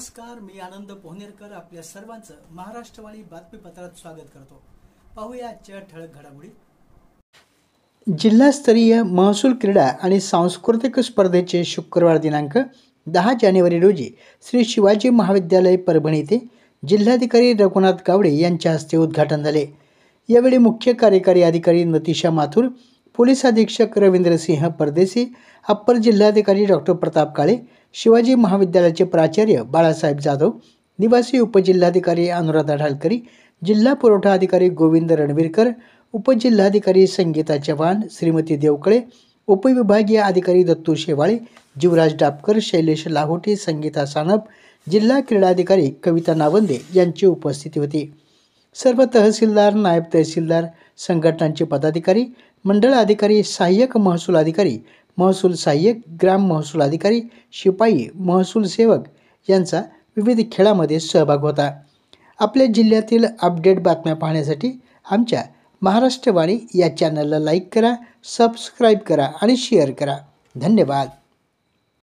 नमस्कार, मी आनंद पोहनेरकर आपल्या सर्वांचं महाराष्ट्रवाणी बातमीपत्रात स्वागत करतो। पाहूया आजच्या ठळक घडामोडी। जिल्हास्तरीय महसूल क्रीडा आणि सांस्कृतिक स्पर्धेचे शुक्रवार दिनांक 10 जानेवारी रोजी श्री शिवाजी महाविद्यालय परभणी येथे जिल्हाधिकारी रघुनाथ गावडे यांच्या हस्ते उद्घाटन झाले। यावेळी मुख्य कार्यकारी अधिकारी नतिशा माथुर, पोलीस अधीक्षक रवींद्रसिंह परदेसी, अप्पर जिल्हाधिकारी डॉक्टर प्रताप काळे, शिवाजी महाविद्यालयाचे प्राचार्य बाळासाहेब जाधव, निवासी उपजिल्हाधिकारी अनुराधा ढालकरी, जिल्हा पुरवठा अधिकारी गोविंद रणवीरकर, उपजिल्हाधिकारी संगीता चव्हाण, श्रीमती देवकळे, उपविभागीय अधिकारी दत्तू शेवाळे, जीवराज डापकर, शैलेश लाहोटी, संगीता सानप, जिल्हा क्रीडाधिकारी कविता नावंदे यांची उपस्थिती होती। सर्व तहसीलदार, नायब तहसीलदार, संघटनांचे पदाधिकारी, मंडळ अधिकारी, सहाय्यक महसूल अधिकारी, महसूल सहाय्यक, ग्राम महसूल अधिकारी, शिपाई, महसूल सेवक यांचा विविध खेळामध्ये सहभाग होता। आपल्या जिल्ह्यातील अपडेट बातम्या पाहण्यासाठी आमच्या महाराष्ट्रवाणी या चॅनलला लाईक करा, सबस्क्राईब करा आणि शेअर करा। धन्यवाद।